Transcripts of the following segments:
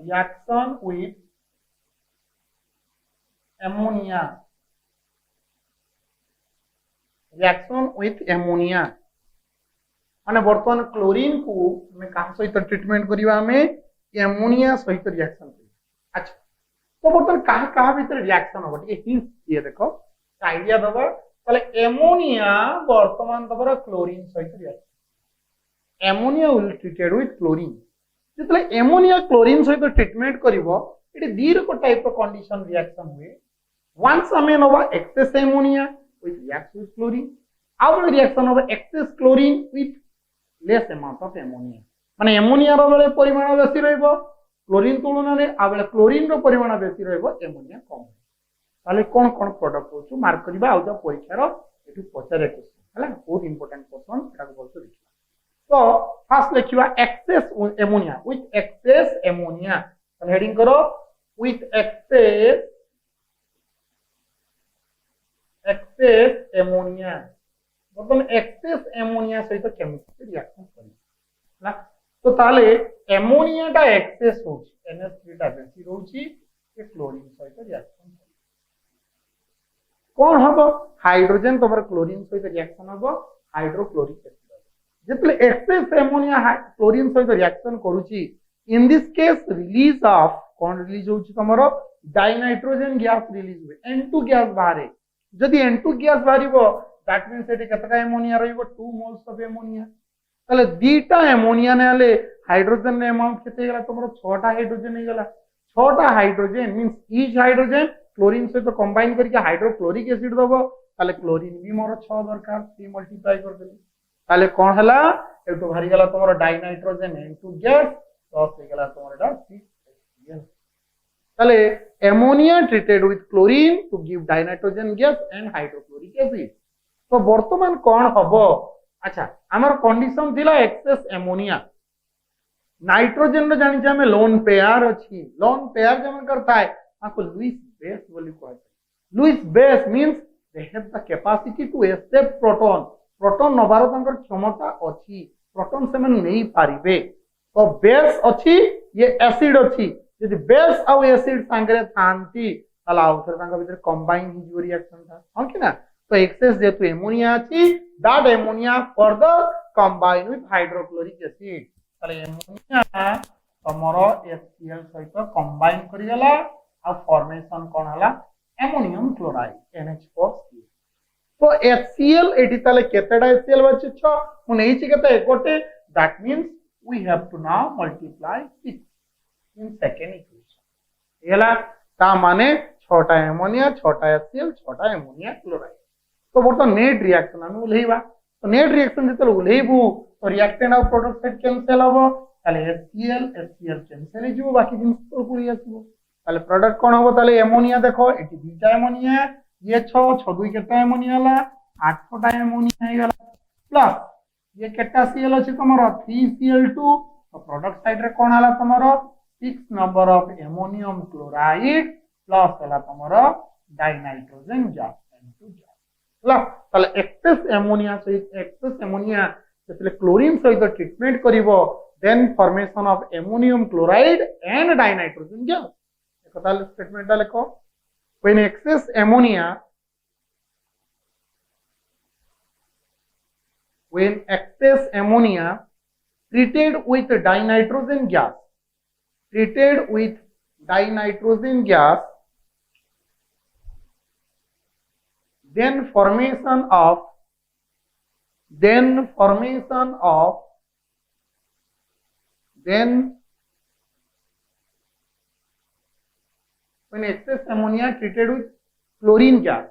reaction with ammonia, reaction with ammonia माने वर्तमान chlorine को हमें कहा सहित ट्रीटमेंट करिवा हमें एमोनिया सहित रिएक्शन करिवा। अच्छा तो वर्तमान कहा कहा भीतर रिएक्शन हो ठीक हिंट ये देखो आईडिया दबा ताले एमोनिया वर्तमान दबर क्लोरीन सहित reaction ammonia will treated with chlorine जितले एमोनिया क्लोरीन सहित ट्रीटमेंट करिवो इटे दीर्घ टाइप ऑफ कंडीशन रिएक्शन हुए वंस हमें नवा excess ammonia with react with chlorine out reaction of excess chlorine with less amount of ammonia माने एमोनिया रो बेले परिमाण बेसी रहइबो क्लोरीन तुलना रे आ बेले क्लोरीन रो परिमाण बेसी रहइबो एमोनिया कम ताले कोन कोन प्रोडक्ट होछु मार्क करबा आ जो परीक्षा रो एटु पचारे क्वेश्चन हला बहुत इंपोर्टेंट क्वेश्चन एटा को बोलतो देखिबा तो फर्स्ट लिखिबा excess ammonia with excess ammonia तो हेडिंग करो विथ एक्सेस एमोनिया मतलब एक्सेस एमोनिया सहित केमिकल रिएक्शन करी तो ताले एमोनिया टा एक्सेस होची NH3 टा बेसी रहउची ए क्लोरीन सहित रिएक्शन कोन हबो हाइड्रोजन तोबर क्लोरीन सहित रिएक्शन हबो हाइड्रोक्लोरिक एसिड जेतले एक्सेस एमोनिया क्लोरीन सहित रिएक्शन करूची in this case release of कोन रिलीज होची तमरो डाइनाइट्रोजन गैस रिलीज हुए N2 गैस बाहरे जदी N2 गैस बाहरिबो दैट मींस एटी केतका एमोनिया रहइबो 2 मोल्स ऑफ एमोनिया तले दीटा एमोनिया ने आले हाइड्रोजन ने अमाउंट केते गेला तमरो 6 टा हाइड्रोजन ने गेला 6 टा hydrogen means each hydrogen chlorine से तो कंबाइन करके हाइड्रोक्लोरिक एसिड दबो ताले क्लोरीन भी मोर 6 दरकार 3 मल्टीप्लाई कर देली ताले कोन हला एटो भारी गेला तमरो डाइनाइट्रोजन N2 गैस प्लस हे गेला तमरो डा 6 HCl ताले ammonia treated with chlorine to give dinitrogen gas and hydrochloric acid तो वर्तमान कोन हबो अच्छा हमर कंडीशन थिला एक्सेस एमोनिया नाइट्रोजन रे जानि जे हमें लोन पेयर अछि लोन पेयर जमन करता है आपको लुईस बेस बोली कहै छै Lewis base means they have the capacity to accept proton proton नबार तंकर क्षमता अछि प्रोटॉन से मन नहीं पारिबे तो बेस अछि ये एसिड अछि यदि बेस आ एसिड संगरे थांती तला उथर तंका भीतर कंबाइन हिजो रिएक्शन था हां कि ना तो एक्सेस जेतु एमोनिया अछि that ammonia further combine with hydrochloric acid तले एमोनिया तमरो HCl सहित कंबाइन करि गेला आ फॉर्मेशन कोन हला एमोनियम क्लोराइड NH4 तो HCl एटी तले केतेडा HCl बछि छ मु नै छि केते गोटे that means we have to now multiply 6 in second equation एला ता माने 6 टा एमोनिया 6 टा HCl 6 टा एमोनिया क्लोराइड तो वर्त नेट रिएक्शन हम उलेइबा तो नेट रिएक्शन जेतल उलेइबु तो रिएक्टेंट और प्रोडक्ट साइड कैंसिल हबो ताले HCl कैंसिल हिजो बाकी दिन तो पुरी आसीबो ताले प्रोडक्ट कोन हबो ताले एमोनिया देखो एटी दुटा एमोनिया ये 6 2 केटा एमोनिया ला 8 टा एमोनिया हे गेला प्लस ये केटा Cl अछि तमरो 3Cl2 तो प्रोडक्ट साइड रे कोन हला तमरो 6 number of ammonium chloride plus हला तमरो dinitrogen gas N2 gas plus ताले एक्सेस एमोनिया जेतले क्लोरीन सहित ट्रीटमेंट करिवो then formation of ammonium chloride and dinitrogen gas एकताल स्टेटमेंट लेखो when excess ammonia treated with dinitrogen gas then formation of when excess ammonia treated with chlorine gas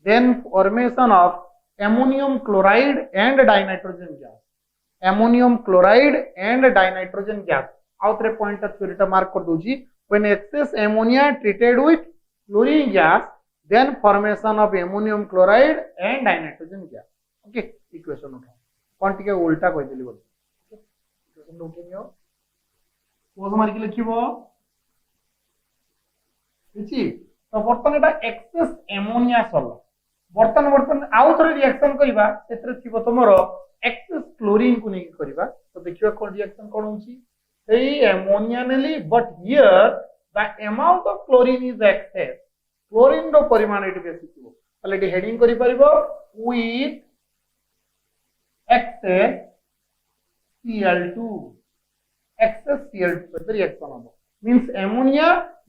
then formation of ammonium chloride and dinitrogen gas outre point theory mark कर doji when excess ammonia treated with chlorine gas then formation of ammonium chloride and dinitrogen gas okay equation उठा कोन टिके उल्टा कहि देली बोल equation उठेनियो को हमार के लिखिबो इची तो बर्तन एटा एक्सेस एमोनिया सॉल्व बर्तन आउ थरे रिएक्शन करिबा एतरे थिबो तमरो एक्सेस क्लोरीन को नै करिबा तो देखिबा कोन रिएक्शन कोन होची ସେଇ ammonia ନେଲି but here the amount of chlorine is excess chlorine ର ପରିମାଣ ଏଠି ବେଶୀ ଥିବ ତାହେଲେ ଏଠି ହେଡିଂ କରିପାରିବ with excess Cl2 ସହିତ ରିଆକ୍ସନ ହବ means ammonia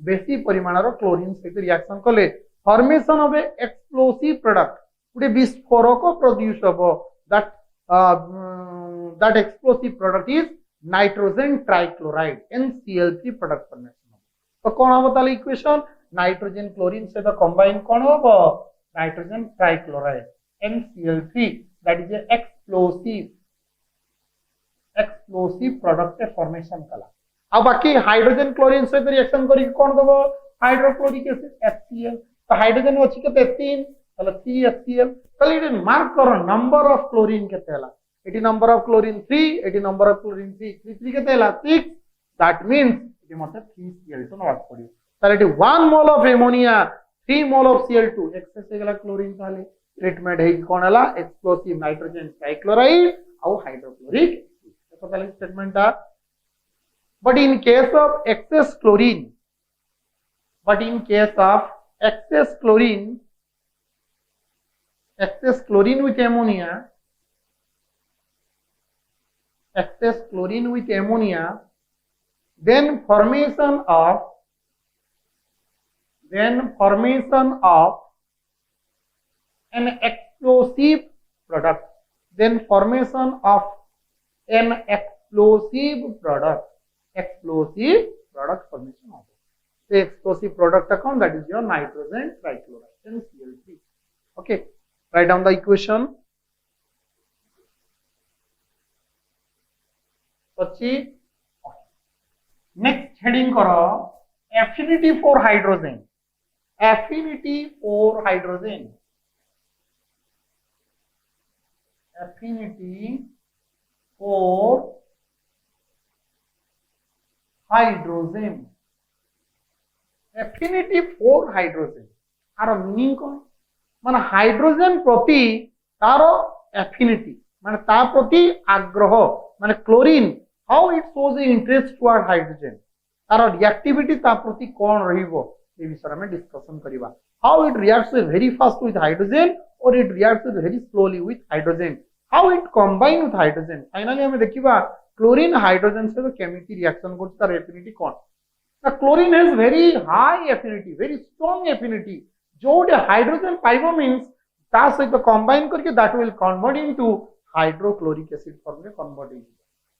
ବେଶୀ ପରିମାଣର କ୍ଲୋରିନ ସହିତ ରିଆକ୍ସନ କଲେ formation of a explosive product ଗୋଟେ ବିସ୍ଫୋରକ produce ହବ that explosive product is nitrogen trichloride NCl3 product formation तो कौन हम ताले इक्वेशन नाइट्रोजन क्लोरीन से तो कंबाइन कौन हो nitrogen trichloride NCl3 that is explosive product formation कला अब बाकी हाइड्रोजन क्लोरीन से रिएक्शन करी कौन दबो हाइड्रोक्लोरिक एसिड HCl तो हाइड्रोजन अछि केते 3 ताले CHCl ताले इट मार्क करो नंबर ऑफ क्लोरीन केते हला it number of chlorine 3 it number of chlorine 3 केते हला 6 दैट मींस इट मते 3Cl2 नॉट पड़ियो ताले it 1 mole of ammonia 3 mole of Cl2 excess हेगला क्लोरीन ताले ट्रीटमेंट है कोन हला एक्सप्लोसिव नाइट्रोजन ट्राइक्लोराइड और हाइड्रोक्लोरिक एसिड तो ताले स्टेटमेंट आ but in case of excess chlorine with ammonia then formation of an explosive product formation of the explosive product account that is your nitrogen trichloride NCl3 okay write down the equation પછી next heading करो affinity for hydrogen affinity for hydrogen are meaning कौन माने hydrogen प्रति तार affinity माने ता प्रति आग्रह माने chlorine how it shows interest toward hydrogen तार रिएक्टिविटी ता प्रति कौन रहिबो ए विषय में डिस्कशन करिवा how it reacts very fast with hydrogen और it reacts very slowly with hydrogen how it combine with hydrogen finally हमें देखिबा क्लोरीन हाइड्रोजन से केमिकल रिएक्शन करछ तार एफिनिटी कौन chlorine has very high affinity very strong affinity जोडे hydrogen पाइबो means ता सहित कंबाइन करके that will convert into hydrochloric acid form रे कन्वर्ट हो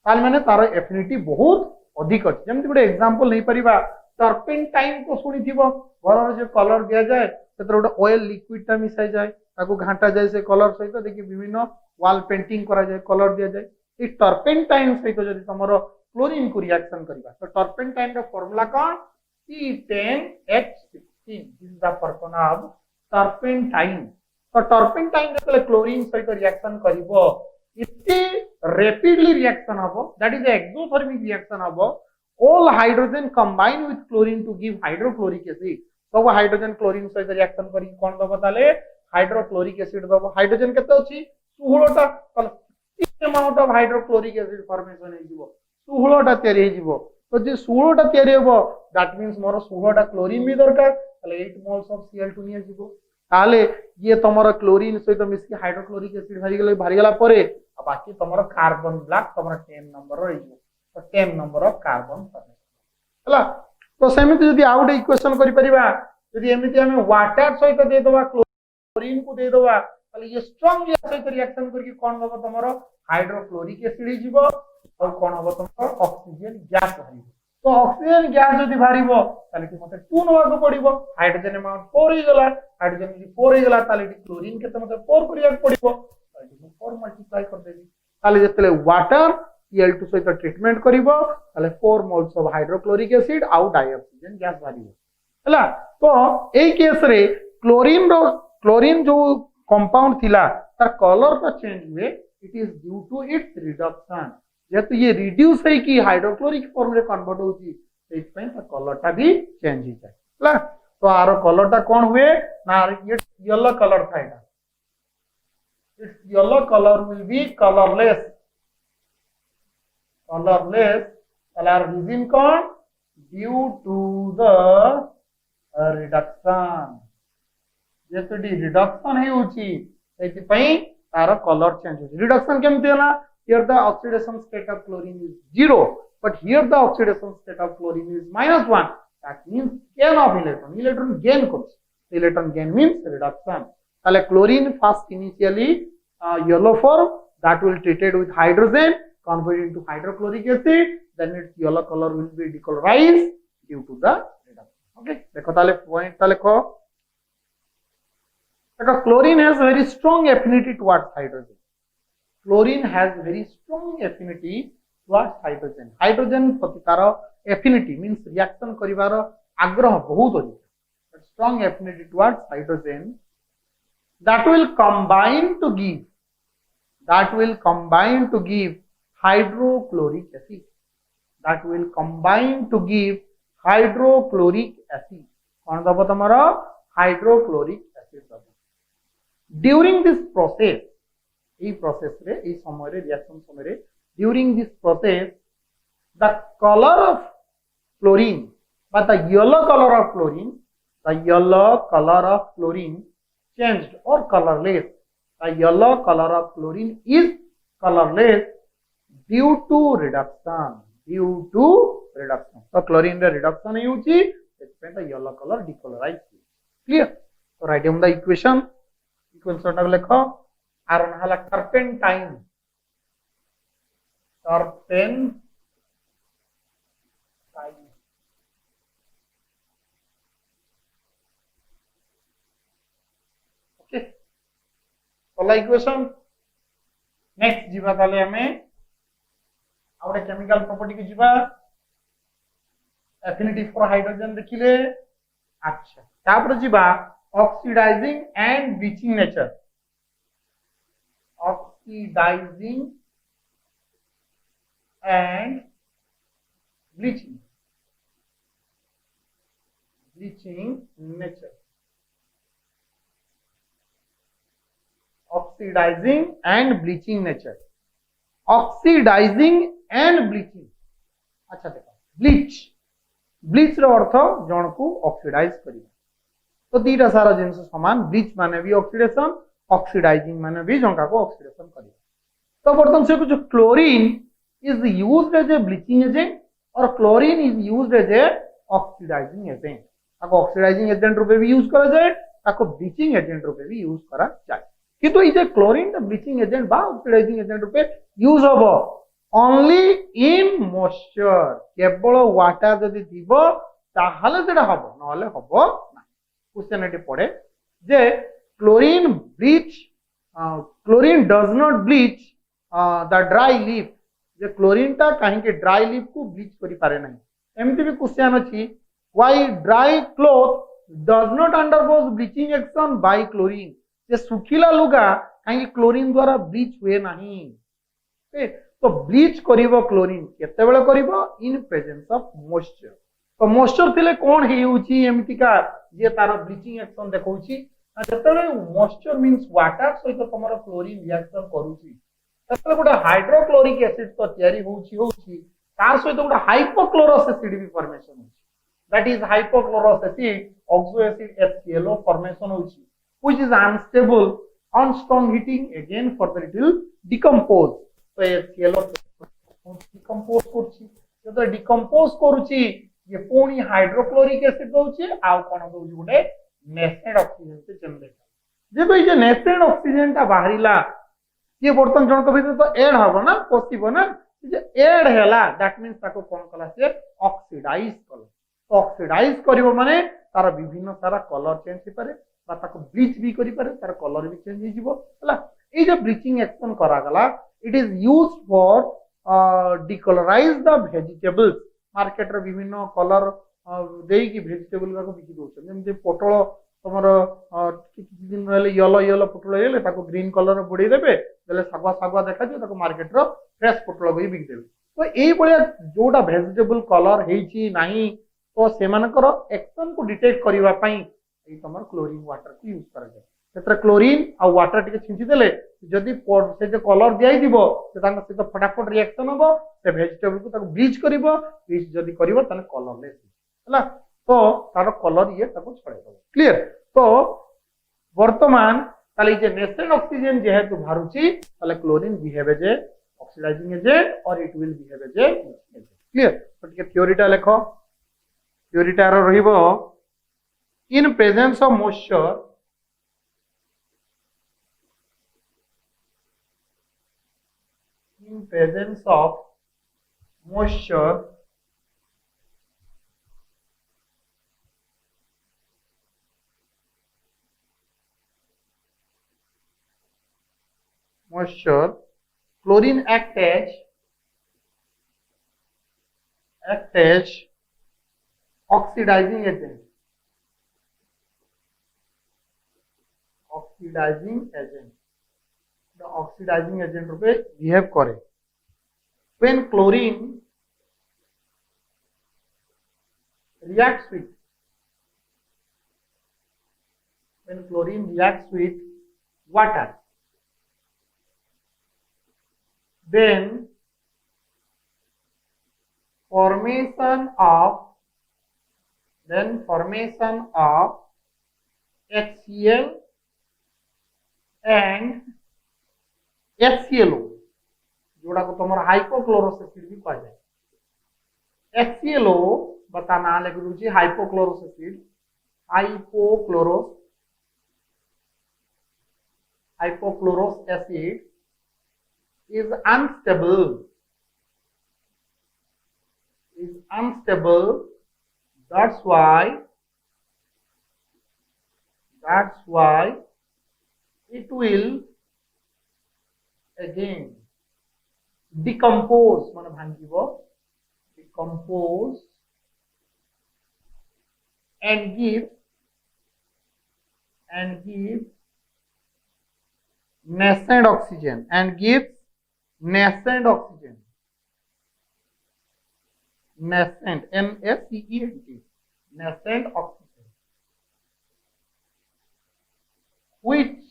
ताल माने तार एफिनिटी बहुत अधिक अछि जेमति गुडे एग्जांपल नै परिबा टर्पेंटाइन तो सुनिथिबो घर रे जे कलर दिया जाय तेतर गुडे ऑयल लिक्विड ता मिसाई जाय ताको घाटा जाय से कलर सहित देखि विभिन्न वॉल पेंटिंग करा जाय कलर दिया जाय इ टर्पेंटाइन सहित जदि तमरो क्लोरीन को रिएक्शन करिबा तो टर्पेंटाइन रो फार्मूला कोन C10H16 this is the formula of turpentine तो टर्पेंटाइन रे क्लोरीन सहित रिएक्शन करिवो इति रैपिडली रिएक्शन हबो दैट इज एक्सोथर्मिक रिएक्शन हबो all hydrogen combine with chlorine to give hydrochloric acid सब हाइड्रोजन क्लोरीन सहित रिएक्शन करी कोन दबो ताले हाइड्रोक्लोरिक एसिड दबो हाइड्रोजन केते अछि 16 टा ताले amount of hydrochloric acid formation हे जिवो 16 टा तयारी हे जिवो तो जे 16 टा तयारी हेबो दैट मींस मोर 16 टा क्लोरीन भी दरकार ताले 8 मोल्स ऑफ Cl2 निया जिवो ताले ये तमरो क्लोरीन सहित मिसकी हाइड्रोक्लोरिक एसिड भारी गला परे बाकी तमरो कार्बन ब्लैक तमरो 10 नंबर रही तो 10 नंबर ऑफ कार्बन फॉर्मेशन हला तो सेमिति जदी आउट इक्वेशन करि परिबा जदी एमिति हमें वाटर सहित दे दवा क्लोरीन को दे दवा ताले ये स्ट्रांग सहित रिएक्शन करके कोन होबो तमरो हाइड्रोक्लोरिक एसिड जिवो और कोन होबो तमरो ऑक्सीजन गैस भारिबो तो ऑक्सीजन गैस जदी भारिबो ताले कि मते 2 नवा को पड़िबो हाइड्रोजन अमाउंट 4 हो गला हाइड्रोजन जदी 4 हो गला ताले क्लोरीन के मते 4 करिया पड़िबो ताले 4 मल्टीप्लाई कर देबी ताले जतले वाटर Cl2 सहित ट्रीटमेंट करिवो ताले 4 मोल्स ऑफ हाइड्रोक्लोरिक एसिड आउ डाइऑक्सीजन गैस भारिबो हला तो एई केस रे क्लोरीन जो कंपाउंड थिला तार कलर तो चेंज हुए it is due to its reduction जेतु ये रिड्यूस है कि हाइड्रोक्लोरिक फॉर्म रे कन्वर्ट होची सेइ पई तार कलर ता भी चेंज हो जाय हला तो आरो कलर ता कोन हुए ना ये येलो कलर था एटा its yellow colour will be colourless तालार रीजन कौन ड्यू टू द रिडक्शन जेतुडी रिडक्शन हे होची एति पई तार कलर चेंज होची रिडक्शन केमति होला here the oxidation state of chlorine is 0 but here the oxidation state of chlorine is -1 that means gain of electron gain करछ electron gain means reduction ताले chlorine first initially yellow form that will treated with hydrogen converted into hydrochloric acid then its yellow color will be decolorized due to the reduction okay देखो ताले point ताले को देखो chlorine has very strong affinity towards hydrogen chlorine has very strong affinity towards hydrogen hydrogen प्रति तार affinity means reaction करिवार आग्रह बहुत अधिक strong affinity towards hydrogen that will combine to give hydrochloric acid that will combine to give hydrochloric acid कौन दबो तमरो hydrochloric acid दबो during this process এই process रे এই समय रे reaction समय रे during this process the color of chlorine but the yellow color of chlorine changed or colorless the yellow color of chlorine is colorless due to reduction so chlorine रे reduction होउची इसमें the yellow color decolorized clear so write down the equation टा लिखो are हला turpentine okay पहला equation next जीवा ताले हमें आउटे केमिकल प्रॉपर्टी को जीवा एफिनिटी फॉर हाइड्रोजन देखिले अच्छा तापर जीवा oxidizing and bleaching nature oxidizing and bleaching nature oxidizing and bleaching nature oxidizing and bleaching अच्छा देखो ब्लीच रो अर्थ जण को ऑक्सीडाइज करिया तो दीटा सारा जिंस समान ब्लीच माने भी ऑक्सीडेशन ऑक्सीडाइजिंग माने भी जंका को ऑक्सीडेशन करिया तो बर्तन से कुछ chlorine is used as a bleaching agent और chlorine is used as a oxidising agent ताको ऑक्सीडाइजिंग एजेंट रूपे भी यूज करा जाए ताको ब्लीचिंग एजेंट रूपे भी यूज करा जाए किंतु ई जे क्लोरीन द ब्लीचिंग एजेंट बा ऑक्सीडाइजिंग एजेंट रूपे यूज होबो ओनली इन मॉइस्चर केवल वाटर जदि दिबो ताहाले सेटा हबो नहले हबो ना क्वेश्चन एटी पड़े जे chlorine does not bleach the dry leaf J chlorine ता कहीं के ड्राई लीफ को ब्लीच करि पारे नहीं एमती भी क्वेश्चन अछि why dry cloth does not undergo bleaching action by chlorine जे सुखिला लुगा कहीं क्लोरीन द्वारा ब्लीच हुए नहीं तो ब्लीच करिवो क्लोरीन केते बेले करिवो इन प्रेजेंस ऑफ मॉइस्चर तो मॉइस्चर थिले कोन हे होची एमती का जे तार ब्लीचिंग एक्शन देखौची जतले मॉइस्चर मींस वाटर सहित तमर क्लोरीन रिएक्शन करूची ततले गोटे हाइड्रोक्लोरिक एसिड तो तयारी होची तार सहित गोटे हाइपोक्लोरस एसिड भी फॉर्मेशन होची that is hypochlorous acid oxo acid HClO formation होची which is unstable on strong heating again further it will decompose तो HClO डिकम्पोज करची जत डिकम्पोज करूची ये पुणी हाइड्रोक्लोरिक एसिड दोची आ कोन दोची गोटे नेसेड ऑक्सीजन से जनरेट जे भाई जे नेसेड ऑक्सीजन ता बाहरिला ये बर्तन जन को भीतर तो ऐड हबो ना पसिबो ना जे ऐड हैला दैट मींस ताको कोन कला से ऑक्सीडाइज कला तो ऑक्सीडाइज करिवो माने तार विभिन्न सारा कलर चेंज हो पारे बा ताको ब्लीच भी करि पारे तार कलर भी चेंज हो जिवो हला ए जे ब्लीचिंग एक्शन करा गला it is used for decolourise the vegetables market रे विभिन्न कलर देई की वेजिटेबल को बिकी दोछन जेम जे पोटल तमरो किछि दिन रहले येलो पोटल हेले ताको ग्रीन कलर बुडी देबे देले सागवा देखा जे ताको मार्केट रो फ्रेश पोटल भी बिकी देबे तो एई बलिया जोटा वेजिटेबल कलर हेची नाही तो सेमानकर एक्शन को डिटेक्ट करिवा पई एई तमर क्लोरीन वाटर को यूज करा जाय सेतरे क्लोरीन आ वाटर टिके छिंची देले जदि से जो कलर दियाई दिबो से तांका से तो फटाफट रिएक्शन होबो से वेजिटेबल को ताको ब्लीच करिवो ब्लीच जदि करिवो ताने कलरलेस हला तो तार कलर ये ताको छड़े दबो क्लियर तो वर्तमान ताले जे नेसेंट ऑक्सीजन जेहेतु बाहरुची ताले chlorine behave as a oxidising agent और it will behave as a agent clear तो टिके थ्योरीटा लेखो थ्योरीटा रहिबो in presence of moisture in presence of moisture chlorine act as oxidizing agent the oxidizing agent RuPay behave करे when chlorine reacts with water then formation of HCl and HClO जोड़ा को तुम्हारा हाइपोक्लोरस एसिड भी कहा जाए HClO बता ना ले गुरुजी hypochlorous acid is unstable that's why it will again decompose माने भांगिबो decompose and give nascent oxygen nascent NaCENT nascent oxygen which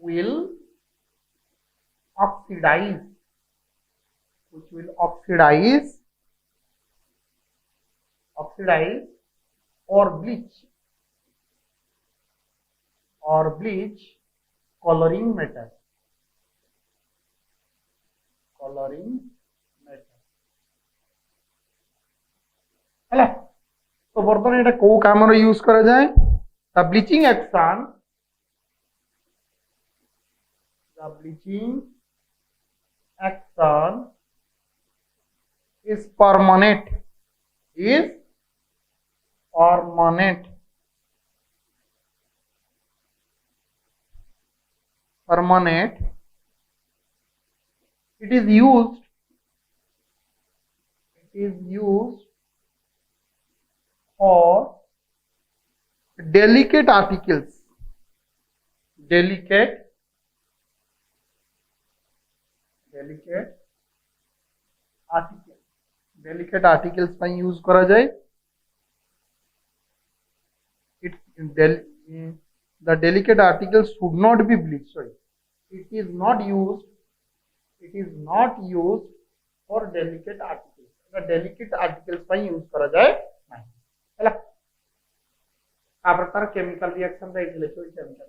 will oxidize or bleach coloring matter हला तो बर्तमान एटा को काम रो यूज करा जाए the bleaching action is permanent it is used for delicate articles पर use करा जाए the delicate articles should not be bleached it is not used for delicate articles delicate articles पर यूज करा जाए नहीं हला आ प्रकार केमिकल रिएक्शन रे लेचो केमिकल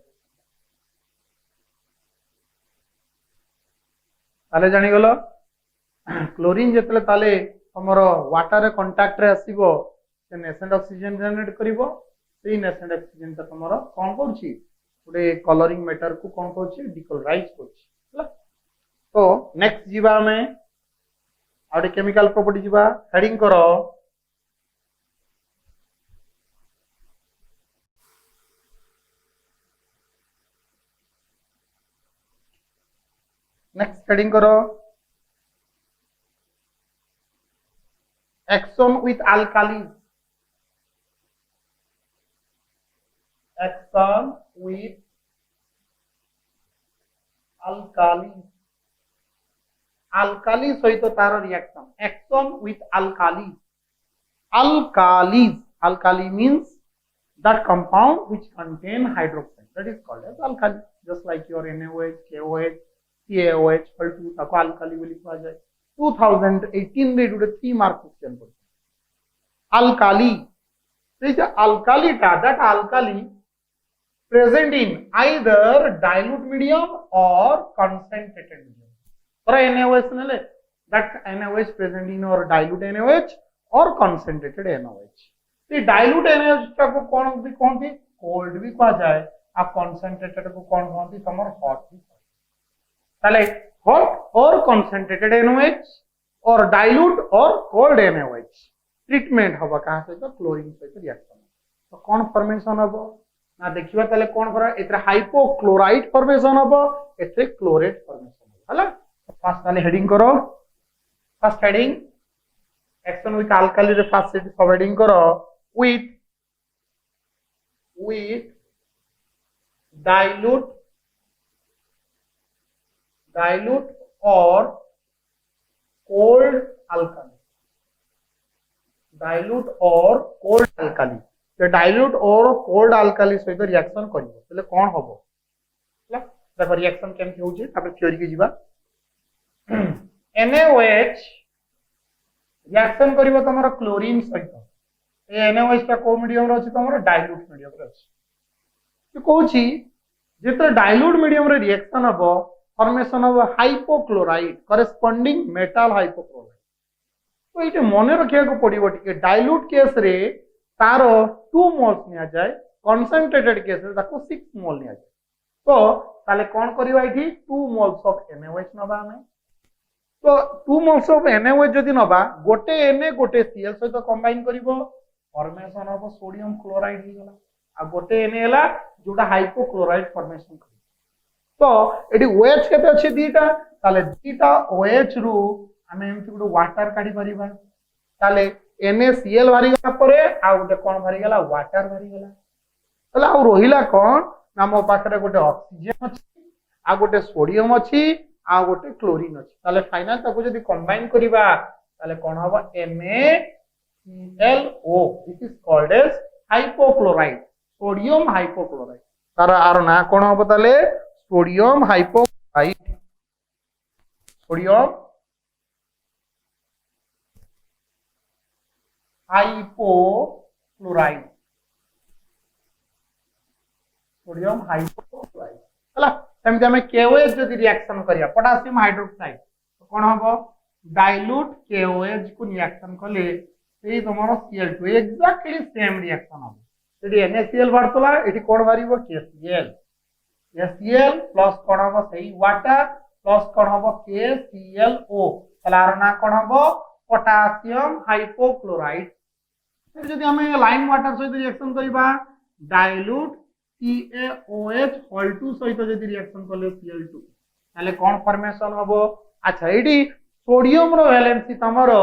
ताले जानि गलो क्लोरीन जेतले ताले हमरो वाटर रे कांटेक्ट रे आसीबो से नेसेंट ऑक्सीजन जनरेट करिवो सेही नेसेंट ऑक्सीजन त हमरो कोन करछि गुडे कलरिंग मैटर को कोन करछि डिकलराइज करछि हला तो नेक्स्ट जीवा में आउटे केमिकल प्रॉपर्टी जीवा हेडिंग करो नेक्स्ट हेडिंग करो एक्शन विथ अल्कालीज अल्काली सहित तार reaction action with alkali means that compound which contain hydroxide, that is called as alkali, just like your NaOH, KOH, CaOH, all2 ताको alkali बोली कहा जाए। 2018 रे गुटे 3 मार्क क्वेश्चन पड़े alkali, this alkali that alkali present in either dilute medium or concentrated medium. For NaOH nale, that NaOH present in or dilute NaOH or concentrated NaOH. The dilute NaOH को कौन भी कहती, cold भी कहा जाए, आप concentrated को कौन कहती, तमर hot भी। ताले hot or concentrated NaOH or dilute or cold NaOH treatment हवा कहाँ से तो chlorine से reaction। तो कौन formation हवा ना देखिए ताले कौन करा, इतने hypochlorite formation हवा, इतने chlorate formation हवा, हला। फर्स्ट ताले heading करो, first heading action with alkali रे first set सब heading करो with dilute or cold alkali, dilute or cold alkali, तो dilute or cold alkali सहित रिएक्शन करिवो तले कोन हबो, हला देखो रिएक्शन केमति होउची तापर थ्योरी के जीवा। NaOH रिएक्शन करिवो तमरो क्लोरीन सहित, ए NaOH ता को मीडियम रे अछि तमरो डाइल्यूट मीडियम रे अछि, तो कहूची जेते डाइल्यूट मीडियम रे रिएक्शन हबो formation of hypochloride corresponding metal hypochloride. तो ये मन रखा पड़ो टे डाइल्यूट केस रे तार 2 मोल्स निया जाए, कंसंट्रेटेड केस रे ताको 6 मोल निया जाए। तो ताले कौन करबा एठी 2 मोल्स ऑफ NaOH नबा हमें, तो 2 मोल्स ऑफ NaOH जदि नबा गोटे Na गोटे Cl सहित कंबाइन करिवो फॉर्मेशन ऑफ सोडियम क्लोराइड ही गला, आ गोटे Na हला जोटा हाइपोक्लोराइड फॉर्मेशन कर। तो एटी OH केते अछि दीटा, ताले दीटा OH रु हमें एमति गुडो वाटर काढी परिबा, ताले NaCl भारी गला परे आ गोटे कोन भारी गला वाटर भारी गला, ताले आ रोहिला कोन ना मो पाखरे गोटे ऑक्सीजन अछि आ गोटे सोडियम अछि आ गोटे क्लोरीन अछि। ताले फाइनल ताको जदी कंबाइन करिबा ताले कोन हबो NaClO, this is called as hypochloride, sodium hypochloride. तार आर ना कोन हबो ताले sodium hypochloride, sodium hypochloride, sodium hypochloride हला। सेमति हमें KOH जदी रिएक्शन करिया पोटेशियम हाइड्रोक्साइड तो कोन हबो डाइल्यूट KOH को रिएक्शन कले सेही तमरो Cl2 एक्जेक्टली सेम रिएक्शन हबो, सेडी NaCl बारतला एठी कोन बारिबो KCl, KCl प्लस कोन हबो सेही वाटर प्लस कोन हबो KClO, तलार ना कोन हबो पोटेशियम हाइपोक्लोराइड। फिर जदी हमें लाइन वाटर सहित रिएक्शन करिबा डाइल्यूट CaOH होल 2 सहित जदी रिएक्शन करले Cl2 ताले कोन फॉर्मेशन हबो। अच्छा एडी सोडियम रो वैलेंसी तमरो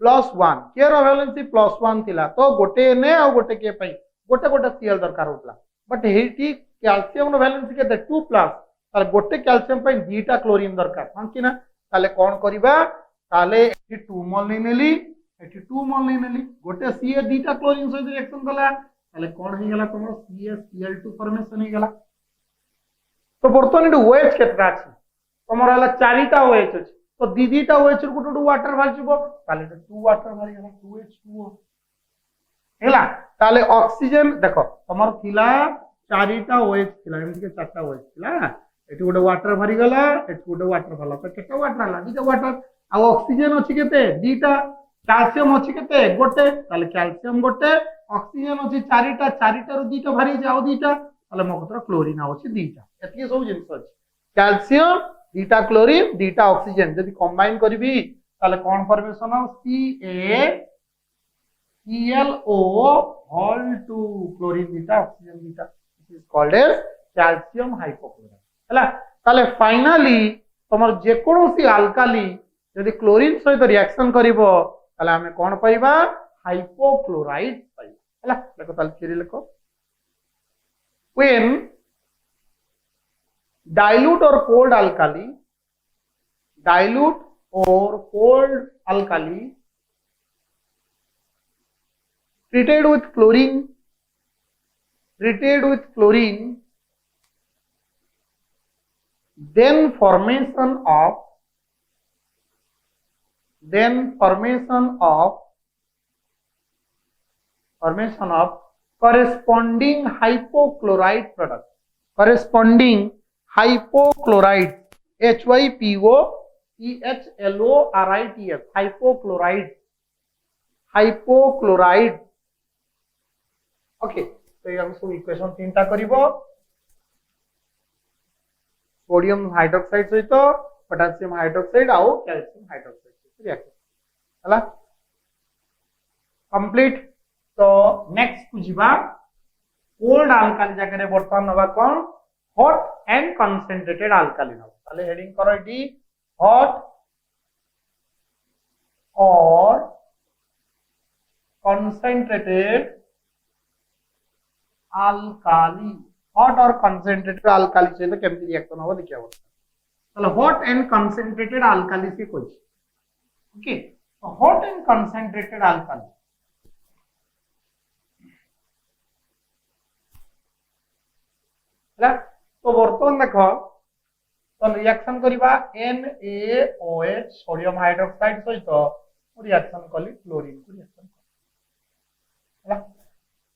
+1, के रो वैलेंसी +1 थिला, तो गोटे Na आ गोटे के पई गोटे गोटे Cl दरकार होतला, बट हेटी कैल्शियम रो वैलेंसी केते 2 प्लस, ताले गोटे कैल्शियम पई दीटा क्लोरीन दरकार, हां कि ना। ताले कोन करिबा, ताले एठी 2 मोल नै नेली, एठी 2 मोल नै नेली, गोटे Ca दीटा क्लोरीन सहित रिएक्शन कला ताले कोन हे गेला तमरो CaCl2 फॉर्मेशन हे गेला। तो बर्तमान OH केतरा अछि तमरो हला 4टा OH अछि, तो दीदीटा OH र गुटुडु वाटर भाजिबो ताले 2 वाटर भारी गेला 2H2O हेला। ताले ऑक्सीजन देखो तमरो थिला 4टा OH थिला, एमति के 4टा OH थिला, एठी गोटे वाटर भारी गेला, एठी गोटे वाटर भाला, तो केटा वाटर हला 2टा वाटर, आ ऑक्सीजन अछि केते 2टा, कैल्शियम अछि केते गोटे, ताले कैल्शियम गोटे, ऑक्सीजन अछि 4टा, 4टा रो 2टा भारी जाओ 2टा, ताले मोकतर क्लोरीन अछि 2टा, एतकी सब जिंस अछि कैल्शियम 2टा क्लोरीन 2टा ऑक्सीजन जदी कंबाइन करबी ताले कोन फॉर्मेशन हो CaClO होल 2 क्लोरीन 2टा ऑक्सीजन 2टा, this is called as calcium hypochloride हला। ताले फाइनली तमर जे कोनोसी अल्काली जदी क्लोरीन सहित रिएक्शन करिवो ताले हमें कोन पाइबा हाइपोक्लोराइड पाइबा हला। देखो ताले थ्योरी लिखो, when dilute or cold alkali, dilute or cold alkali treated with chlorine treated with chlorine, then formation of corresponding hypochlorite product, corresponding hypochlorite, HYPO EHLORITS, hypochlorite. Okay, तो ये सब इक्वेशन तीनटा करिवो, सोडियम हाइड्रोक्साइड सहित potassium hydroxide आउ calcium hydroxide सहित reaction हला complete. तो next को जीवा कोल्ड अल्काली जगह रे वर्तमान नबा कोन हॉट एंड कंसंट्रेटेड अल्काली नबा। ताले हेडिंग करो एटी हॉट और कंसंट्रेटेड अल्काली, हॉट और कंसंट्रेटेड अल्काली से तो केमती रिएक्शन होबो देखिया बोल। चलो हॉट एंड कंसंट्रेटेड अल्काली से कोई ओके, तो हॉट एंड कंसंट्रेटेड अल्काली तो बर्तमान देख तो रिएक्शन करबा NaOH सोडियम हाइड्रोक्साइड सहित रिएक्शन कली क्लोरीन को रिएक्शन हला।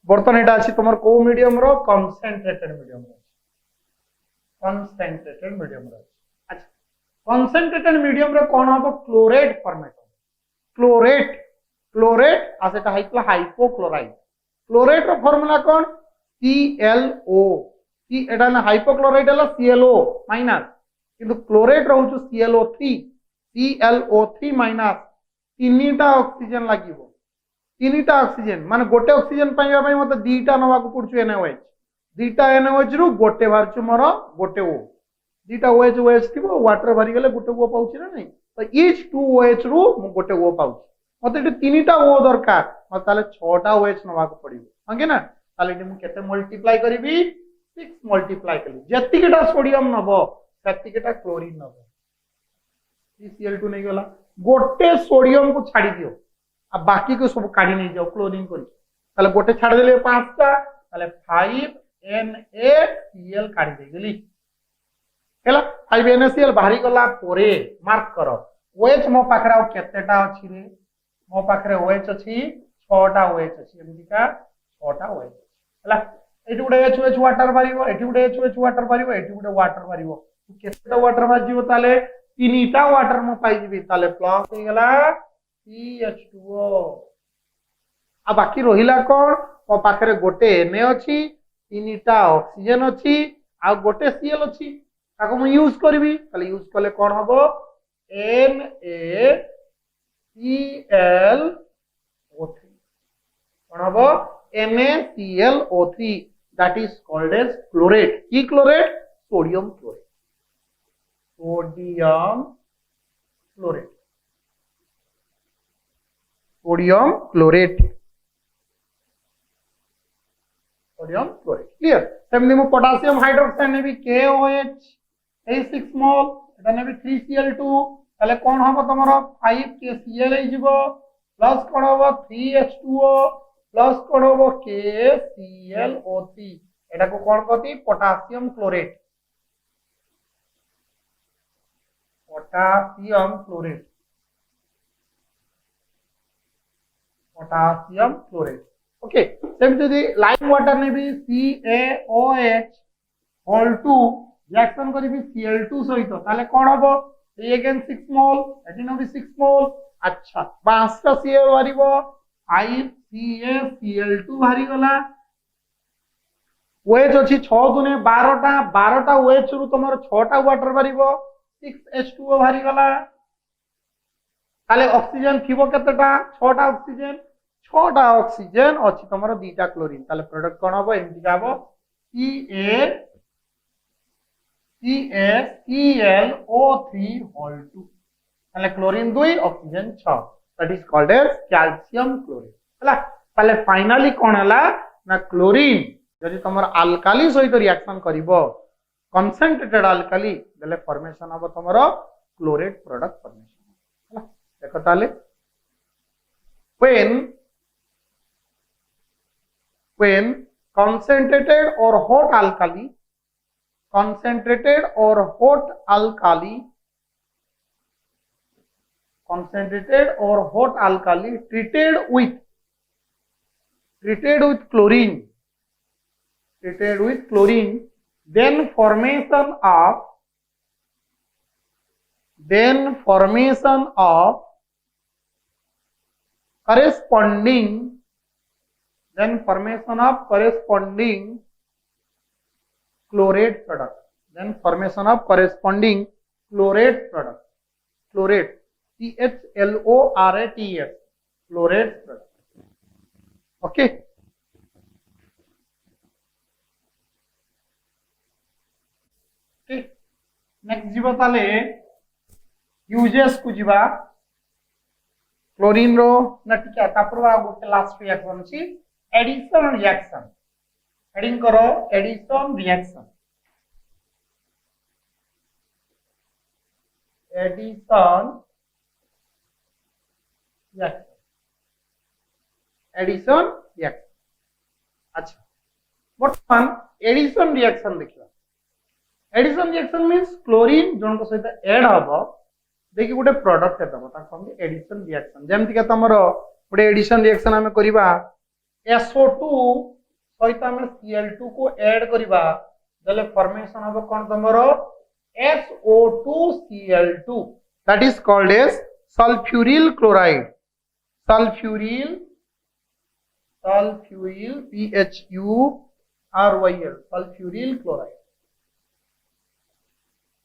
बर्तमान एटा अछि तमर को मीडियम रो कंसंट्रेटेड मीडियम रो, कंसंट्रेटेड मीडियम रो। अच्छा कंसंट्रेटेड मीडियम रो कोन हबो क्लोरेट फॉर्मेट, क्लोरेट आसेटा हाइक्ला हाइपोक्लोराइट। क्लोरेट रो फार्मूला कोन ClO, सी एटा ना हाइपोक्लोराइट हला ClO माइनस, किंतु क्लोरेट रहउछु ClO3 माइनस। तीनटा ऑक्सीजन लागिवो, तीनटा ऑक्सीजन माने गोटे ऑक्सीजन पाइबा पई मते दीटा नवा को पड़छु NaOH, दीटा NaOH रु गोटे बारछु मोर गोटे O, दीटा OH थिबो वाटर भरी गेले गोटे O पाउछि ना नहीं, तो ईच 2 OH रु मु गोटे O पाउछि, मते एटा तीनटा O दरकार, मते ताले 6टा OH नवा को पड़िबो ओके ना। ताले मु केते मल्टीप्लाई करिवि 6 मल्टीप्लाई कली, जतिकेटा सोडियम नबो ततिकेटा क्लोरीन नबो, Cl2 नै गेला गोटे सोडियम को छाडी दियो आ बाकी को सब काढी नै जाओ क्लोरीन करी, ताले गोटे छाड देले 5टा, ताले 5NaCl काढी दे गेली हेला। 5NaCl बाहरी गला पोरे मार्क करो OH मो पाखरा केतेटा अछि रे, मो पाखरे OH अछि 6टा OH अछि, एमदिका 6टा OH हेला। एटी गुडे HOH वाटर बारिवो, एटी गुडे HOH वाटर बारिवो, एटी गुडे वाटर बारिवो, केतेटा वाटर बाजिवो ताले तीनटा वाटर मो पाई दिबी, ताले प्लस हे गेला CH2O आ बाकी रहिला कोन मो पाखरे गोटे Na अछि, तीनटा ऑक्सीजन अछि आ गोटे Cl अछि, ताको मु यूज करबी, ताले यूज करले कोन हबो NaClO3 कोन हबो NaClO3, that is called as chlorate। की chlorate? Sodium chlorate, sodium chlorate, sodium chlorate, sodium chlorate clear. सेमनी मु पोटेशियम हाइड्रोक्साइड ने भी KOH ए 6 मोल, एटा ने भी 3Cl2, ताले कोन हबो तमरो 5KCl ए जिवो प्लस कोन हबो 3H2O प्लस कोन हबो KClO3, एटा को कोन कहती potassium chlorate, potassium chlorate, potassium chlorate okay. Same जदी लाइम वाटर ने भी CaOH होल 2 रिएक्शन करी भी Cl2 सहित, ताले कोन हबो 3 अगेन 6 मोल, एटी न भी 6 मोल। अच्छा 5टा Cl बारिबो 5CaCl2 बारी गला, OH अछि 6 दुने 12टा, 12टा OH रु तमरो 6टा वाटर बारिबो 6H2O बारी गला, ताले ऑक्सीजन थिबो केतेटा 6टा ऑक्सीजन, 6टा ऑक्सीजन अछि तमरो 2टा क्लोरीन, ताले प्रोडक्ट कोन हबो एमटी गाबो CaClO3 होल 2, ताले chlorine 2 oxygen 6, that is called as calcium chlorate हला। ताले फाइनली कोन हला ना क्लोरीन जदि तमर अल्काली सहित रिएक्शन करिवो कंसंट्रेटेड अल्काली देले फॉर्मेशन हबो तमरो क्लोरेट प्रोडक्ट फॉर्मेशन हला। देखो ताले when concentrated or hot alkali, concentrated or hot alkali, concentrated or hot alkali treated with chlorine, then formation of corresponding chlorate product, chlorate product, chlorate, CHLORATE, chlorate product. Okay, next जीवा ताले uses को जीवा chlorine रो ना ठीक है तापर वा गोटे लास्ट रिएक्शन छी एडिशन रिएक्शन, हेडिंग करो एडिशन रिएक्शन, एडिशन रिएक्शन। अच्छा बर्तमान एडिशन रिएक्शन देखिए, एडिशन रिएक्शन मींस क्लोरीन जोन को सहित ऐड हबो देखि गोटे प्रोडक्ट हेतबो ताको हम एडिशन रिएक्शन। जेमति के तमरो गोटे एडिशन रिएक्शन हम करिबा SO2 सहित हम Cl2 को ऐड करिबा देले फॉर्मेशन हबो कोन तमरो SO2Cl2, that is called as sulphuryl chloride, sulphuryl PHURYL, sulphuryl chloride,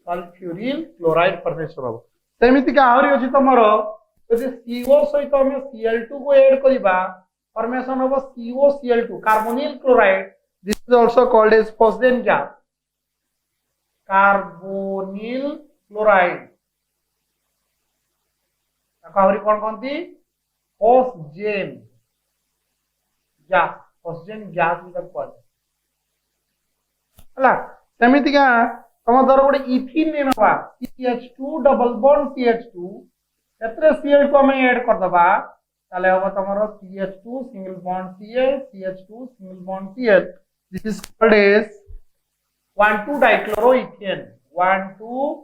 sulphuryl chloride formation हो। सेमिति का आउरी अछि तमरो यदि CO सहित हम Cl2 को ऐड करिबा फॉर्मेशन हो COCl2 carbonyl chloride, this is also called as phosgene gas, carbonyl chloride ताको आउरी कोन कोनती फॉस्फेन गैस भी तक पड़ हला। सेमिति का तम दर गोटे इथिन ने नबा CH2 double bond CH2 एतरे Cl को हम ऐड कर दबा ताले होबा तमरो CH2 single bond Cl, CH2 single bond Cl, this is called as 1,2 dichloroethane, 1,2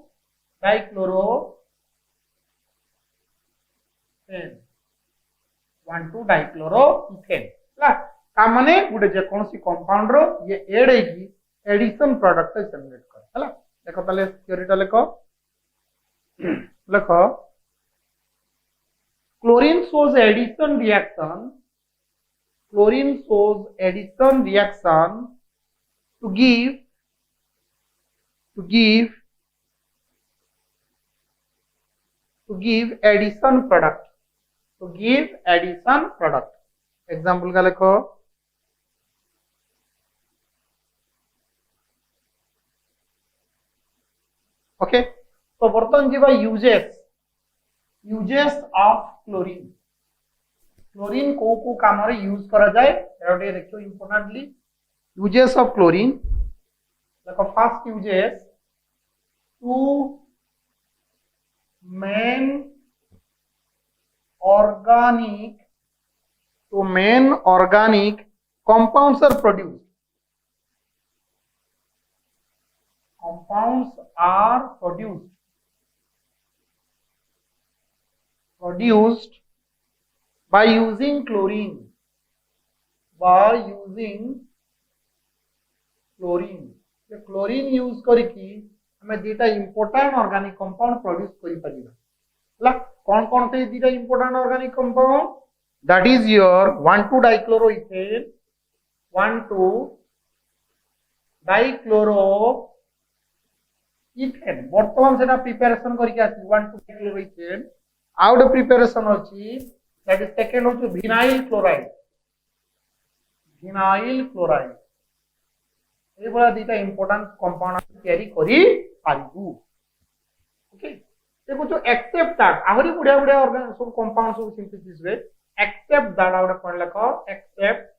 dichloroethane ला का माने गुटे जे कोनसी कंपाउंड रो ये ऐड हेकी एडिशन प्रोडक्ट जनरेट कर हला। देखो ताले थ्योरीटा लेखो chlorine shows addition reaction to give addition product, example का लेखो ओके। तो बर्तन जीवा यूजेस ऑफ क्लोरीन को काम रे यूज करा जाए एरोटे देखियो इंपोर्टेंटली यूजेस ऑफ क्लोरीन देखो first uses two main organic compounds are produced by using chlorine, ये क्लोरीन यूज करके हमें दीटा इंपोर्टेंट ऑर्गेनिक कंपाउंड प्रोड्यूस करि परिबा ला। कौन कौन से दीटा important organic compound, that is your 1,2 dichloroethane, 1,2 dichloroethane वर्तमान सेटा प्रिपरेशन करके आसी 1,2 डाइक्लोरोइथेन आउट प्रिपरेशन अछि दैट इज सेकंड होछ विनाइल क्लोराइड ए बड़ा दीटा इंपोर्टेंट कंपाउंड तयारी करी पारिबू। ओके देखो जो एक्सेप्ट दैट आहुरी बुढ़िया ऑर्गेन सब कंपाउंड सब सिंथेसिस वे एक्सेप्ट दैट आउट कोन लेखो except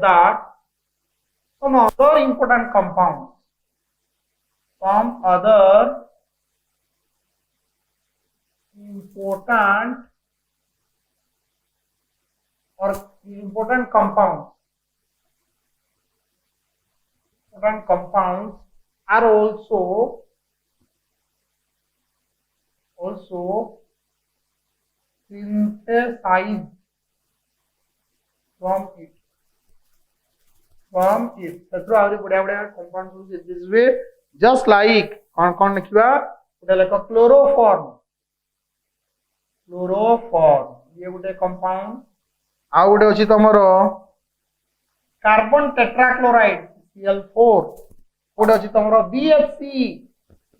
that some other important compounds important compounds are also synthesized from it. ସେଥିରୁ ଆହୁରି ବଢିଆ ବଢିଆ compound ସବୁ this way, just like କଣ ଲେଖିବା, ଗୋଟେ ଲେଖ chloroform ଇଏ ଗୋଟେ compound। ଆଉ ଗୋଟେ ଅଛି ତମର कार्बन टेट्राक्लोराइड Cl4, ଗୋଟେ ଅଛି ତମର BHC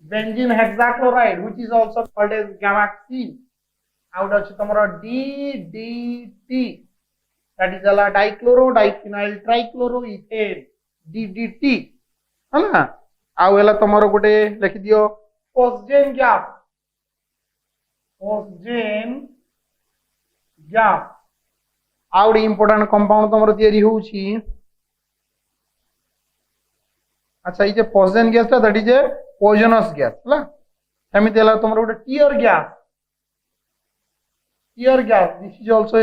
benzene hexachloride which is also called as gamaxine। ଆଉ ଗୋଟେ ଅଛି ତମର DDT, that is a dichloro diphenyl trichloroethane DDT ହେଲା। ଆଉ ହେଲା ତମର ଗୋଟେ ଲେଖି ଦିଅ phosgene gas ଆଉ ଗୋଟେ इंपोर्टेंट कंपाउंड तमरो तयारी होउची। अच्छा ये phosgene gas ता that is a poisonous gas हला। सेमिति हला तमरो ଗୋଟେ tear gas this is also a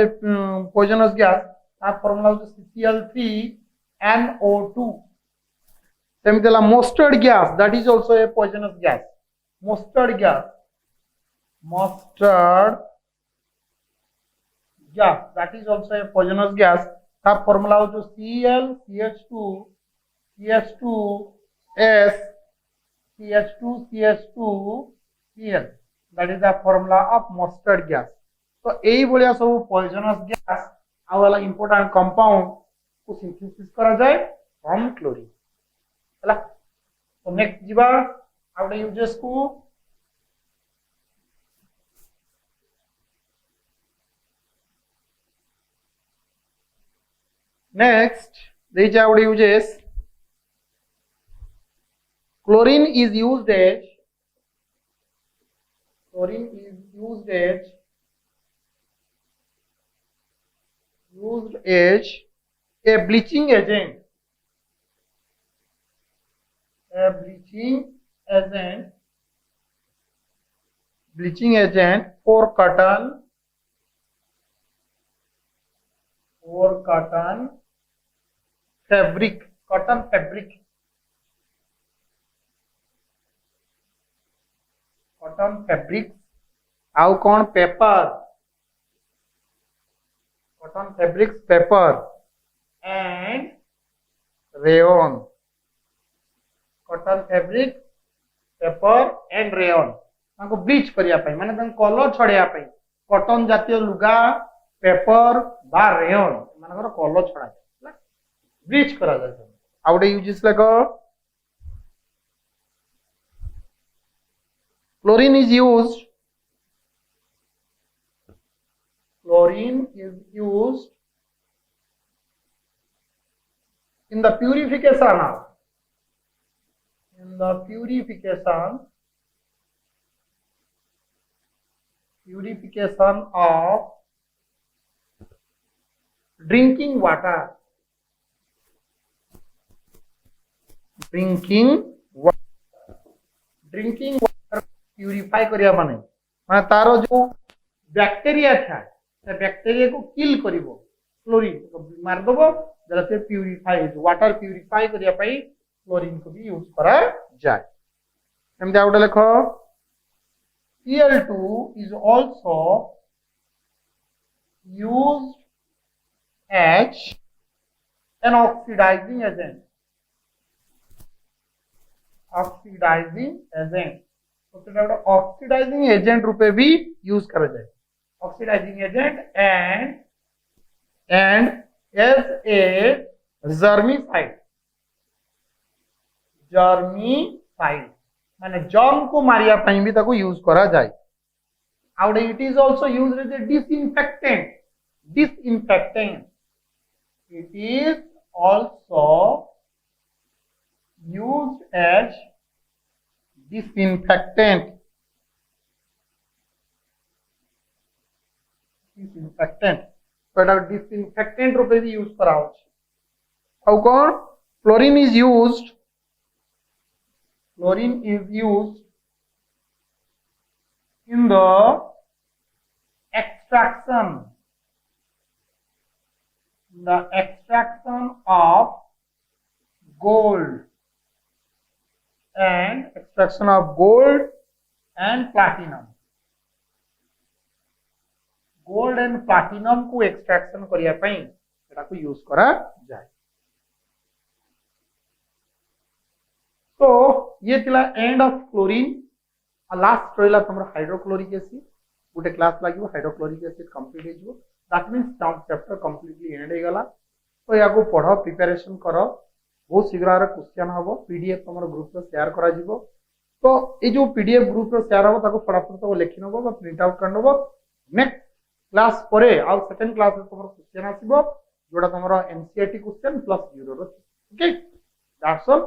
poisonous gas. आ फार्मूला होची Cl3NO2। सेमिति हला mustard gas that is also a poisonous gas. Mustard gas that is also a poisonous gas। का फार्मूला हो जो ClCH2SCH2CH2Cl, that is the formula of mustard gas। तो यही बढ़िया सब poisonous gas आ वाला important compound को synthesis करा जाए from chlorine हला। तो नेक्स्ट जीवा आउट यूजेस को next these are uses। chlorine is used as a bleaching agent for cotton fabric आउ कौन paper cotton fabrics paper and rayon। cotton fabric paper and rayon ताको bleach करिया पई माने तन कलर छड़िया पई कॉटन जातीय लुगा पेपर बा रेयन मानकर कलर छड़ा जाय ब्लीच करा जाय। आउटे यूजेस लको chlorine is used in the purification of drinking water purify करिया माने माने तारो जो बैक्टीरिया था से बैक्टीरिया को किल करिवो क्लोरीन मार दबो जरा से प्यूरिफाई वाटर प्यूरिफाई करिया पई क्लोरीन को भी यूज करा जाय। एमते out लेखो Cl2 is also used as an oxidizing agent तो सेटा ऑक्सीडाइजिंग एजेंट रूपे भी यूज करा जाए। Oxidising agent and as a germicide माने जर्म को मारिया पई भी ताको यूज करा जाए। Out it is also used as a disinfectant it is also used as disinfectant but disinfectant रूपे भी यूज करा हो। अब कौन chlorine is used in the extraction the extraction of gold and platinum. Gold and platinum को extraction करिया पई एटा को यूज करा जाय। तो ये थिला एंड ऑफ क्लोरीन। लास्ट रहला तमर हाइड्रोक्लोरिक एसिड गोटे क्लास लागियो हाइड्रोक्लोरिक एसिड कंप्लीट हे जो that means chapter completely end हे गला। तो या को पढ़ो प्रिपरेशन करो बहुत शीघ्र आर क्वेश्चन हबो पीडीएफ तमर ग्रुप रे शेयर करा जिवो। तो ए जो पीडीएफ ग्रुप रे शेयर हबो ताको फटाफट तो लिखि नबो बा प्रिंट आउट कर नबो। नेक्स्ट क्लास परे आउ सेकंड क्लास रे तमर क्वेश्चन आसीबो जोडा तमर एनसीईआरटी क्वेश्चन प्लस 0 रो। Okay that's all.